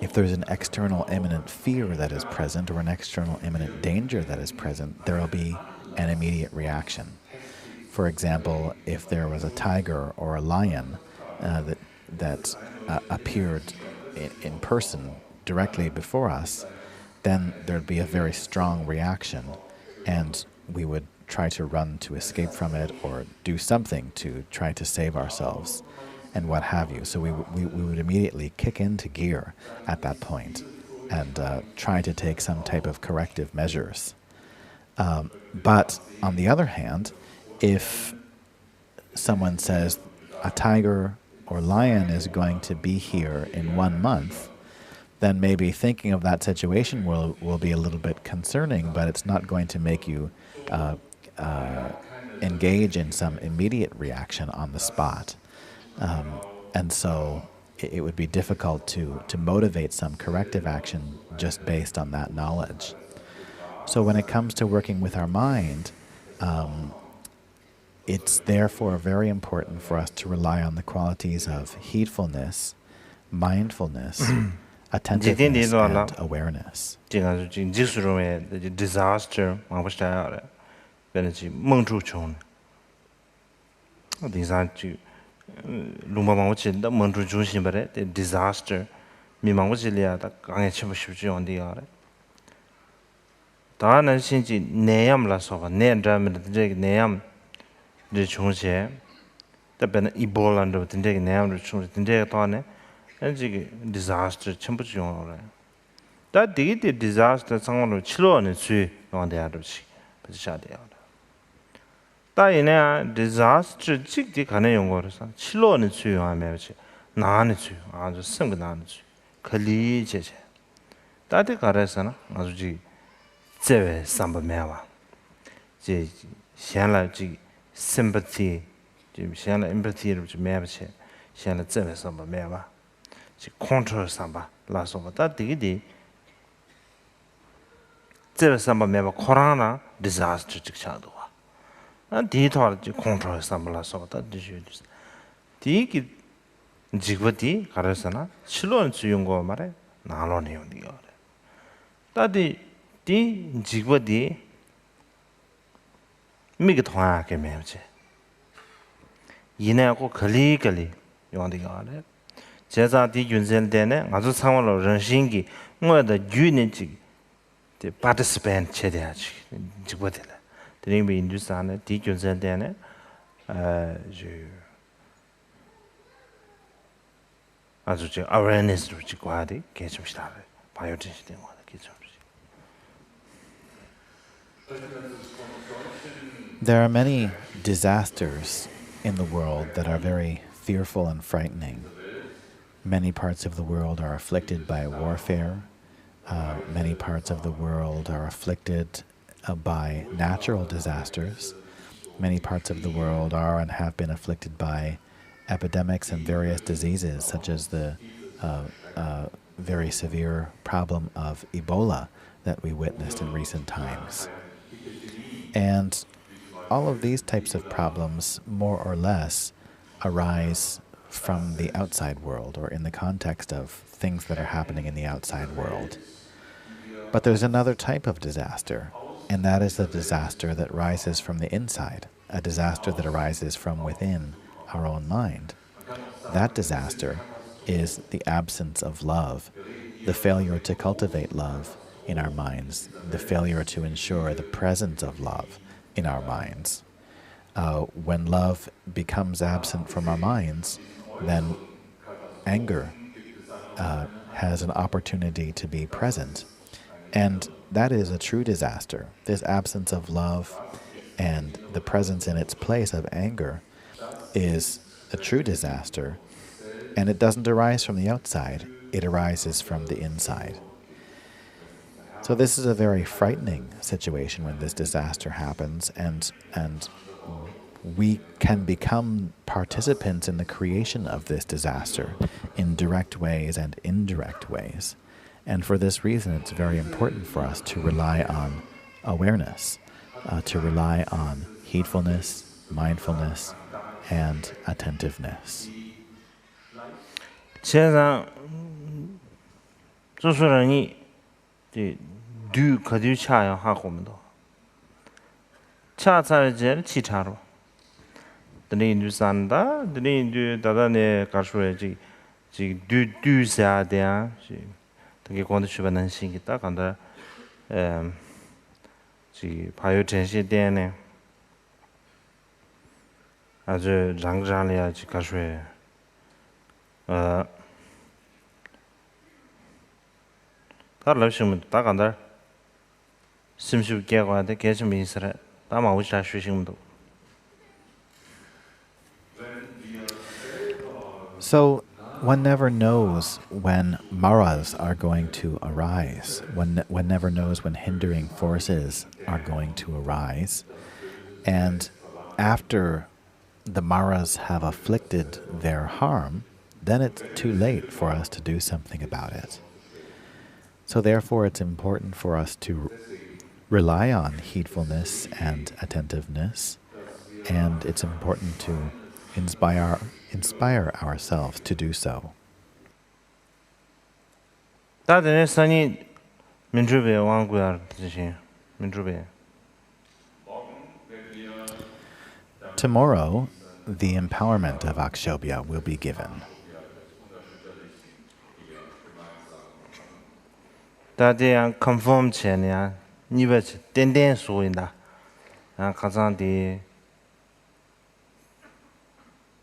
if there's an external imminent fear that is present or an external imminent danger that is present, there will be an immediate reaction. For example, if there was a tiger or a lion that appeared in person directly before us, then there'd be a very strong reaction, and we would try to run to escape from it or do something to try to save ourselves and what have you. So we would immediately kick into gear at that point and try to take some type of corrective measures. But on the other hand, if someone says a tiger or lion is going to be here in 1 month, then maybe thinking of that situation will be a little bit concerning, but it's not going to make you engage in some immediate reaction on the spot. And so it would be difficult to motivate some corrective action just based on that knowledge. So when it comes to working with our mind, it's therefore very important for us to rely on the qualities of heedfulness, mindfulness, attentiveness, and awareness. Disaster, disaster, 다는 신지 내염라서가 내담을 내염 이 총세 답변은 이볼란도 된게 내염을 총세 된게 더네 엔지 디자스터 전부 중요하래 다 디디 디자스터 상황으로 치료하는 수 용한대야듯이 비슷하대요 다이네 디자스터 직디 가는 용어로서 치료하는 수 용하면서 나는 수 아주 생각 나는 수 걸리 제제 다들 가래서나 아주지 제외 삼범매와 제 현라지 sympathy 좀 현라 empathy를 좀 매버체 현라 제외 삼범매와 지 control 삼바 라서보다 되게 제외 삼범매와 코로나 disaster 직차도와 디 토르지 컨트롤 삼블라서 다 디슈스 디기 지거디 가르서나 실론 주용 거 말에 나로네요 니가 따디 디 지거디 미게 통하게 매지 이내고 걸리걸리 용디가 알아 제자디 윤sel되네 아주 상황으로人신기 뭐다 유니지 데 participant 체대하지 지거들 드림이 인두산에 디 윤sel되네 아주 저 awareness로 찍고 하디 개좀시다 바이오진시 된 거다 개좀 There are many disasters in the world that are very fearful and frightening. Many parts of the world are afflicted by warfare. Many parts of the world are afflicted by natural disasters. Many parts of the world are and have been afflicted by epidemics and various diseases, such as the very severe problem of Ebola that we witnessed in recent times. And all of these types of problems, more or less, arise from the outside world or in the context of things that are happening in the outside world. But there's another type of disaster, and that is the disaster that rises from the inside, a disaster that arises from within our own mind. That disaster is the absence of love, the failure to cultivate love in our minds, the failure to ensure the presence of love in our minds. When love becomes absent from our minds, then anger has an opportunity to be present. And that is a true disaster. This absence of love and the presence in its place of anger is a true disaster. And it doesn't arise from the outside, it arises from the inside. So this is a very frightening situation when this disaster happens, and we can become participants in the creation of this disaster in direct ways and indirect ways. And for this reason, it's very important for us to rely on awareness, to rely on heedfulness, mindfulness, and attentiveness. 现在就是人你的对可对恰要哈我们的恰才这气差了等你就三的等你就大大呢搞出来这对下的呀是等给光的去把能行给大看的这还有这些点呢还是让了呀去搞出来다 러시면 다 간다. 심슈 개과데 개좀 있으라. 다 마우샤 쉬심도. So one never knows when maras are going to arise. One never knows when hindering forces are going to arise. And after the maras have afflicted their harm, then it's too late for us to do something about it. So therefore, it's important for us to rely on heedfulness and attentiveness, and it's important to inspire ourselves to do so. Tomorrow, the empowerment of Akshobhya will be given. 다들 컨펌 전이야. 니베 땡땡 소인다. 가상디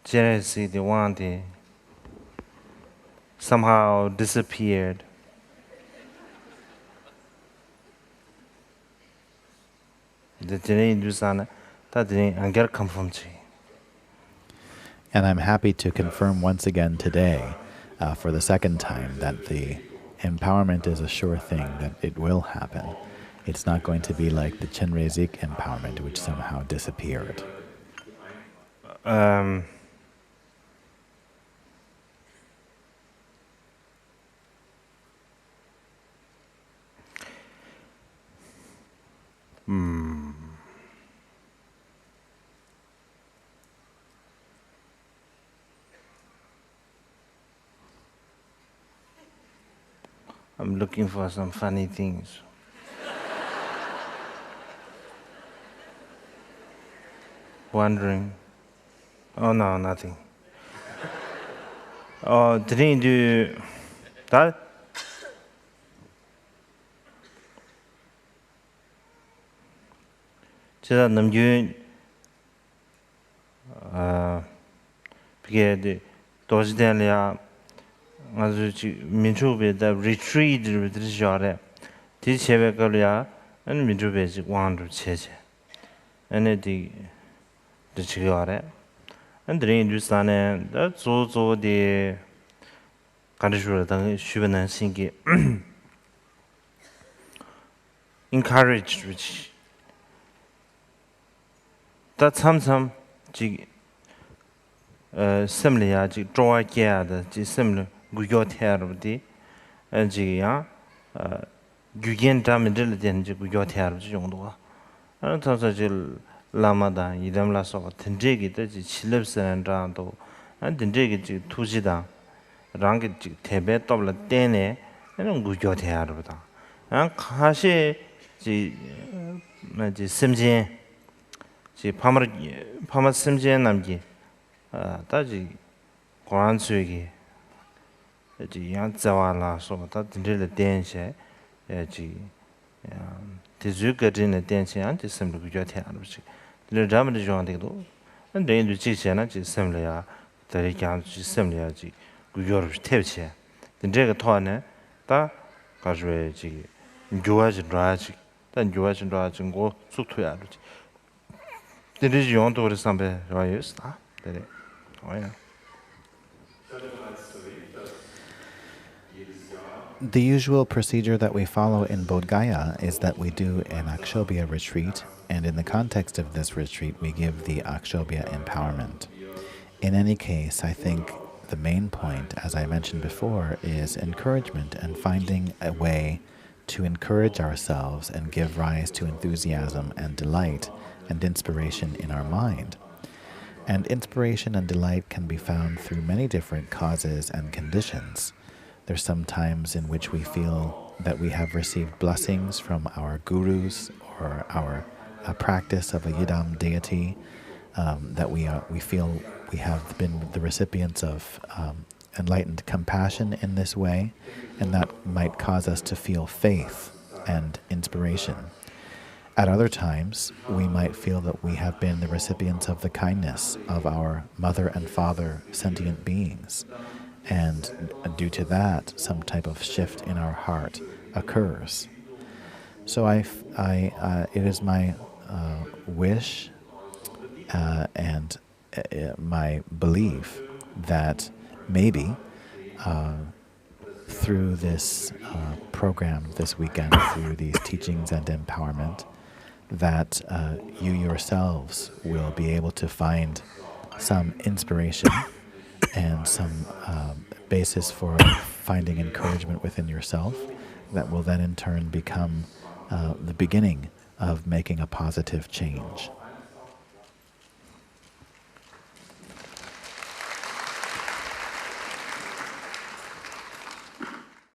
jealousy the one day somehow disappeared. The journey into sana that didn't and get confirmed. And I'm happy to confirm once again today, for the second time, that the empowerment is a sure thing, that it will happen. It's not going to be like the Chenrezik empowerment, which somehow disappeared. I'm looking for some funny things. Wondering. Oh no, nothing. Oh, didn't you that? 제가 남준 비게 도시된이야 아주 민주배다 retreat 들으셔래. 뒤체베걸이야. 아니 민주배지 왕도 체제. 아니디 들으셔래. 안드레인 주산에 다 조조디 간주르다 쉬변한 신기 encourage which that some 지 similar 지 좋아해야 지 similar 구교태르디 지야 규겐담들 된지 구교태르 정도가 안 타서질 라마다 이담라서 된제기 되지 실럽스란다도 안 된제기 지 투지다 랑게 지 대배 더블 때네 이런 구교태르다 안 가시 지 뭐지 심진 지 파마 심진 남기 다지 고란수기 지 양자와라 소다 된제를 된세 지 대주거진의 된세 안티 심을 구교태르지 드라마를 좋아한데도 근데 이제 지시나 지 심을야 대리장 지 심을야지 구교를 태우치 근데가 토하네 다 가져야지 좋아지 라지 단 좋아지 라지 고 숙토야 그러지 근데 용도를 삼배 라이스다 네 어야 The usual procedure that we follow in Bodh Gaya is that we do an Akshobhya retreat, and in the context of this retreat, we give the Akshobhya empowerment. In any case, I think the main point, as I mentioned before, is encouragement and finding a way to encourage ourselves and give rise to enthusiasm and delight and inspiration in our mind. And inspiration and delight can be found through many different causes and conditions. There's some times in which we feel that we have received blessings from our gurus or our practice of a yidam deity, that we feel we have been the recipients of enlightened compassion in this way, and that might cause us to feel faith and inspiration. At other times, we might feel that we have been the recipients of the kindness of our mother and father sentient beings. And due to that, some type of shift in our heart occurs. So it is my wish and my belief that maybe through this program this weekend, through these teachings and empowerment, that you yourselves will be able to find some inspiration and some basis for finding encouragement within yourself that will then in turn become the beginning of making a positive change.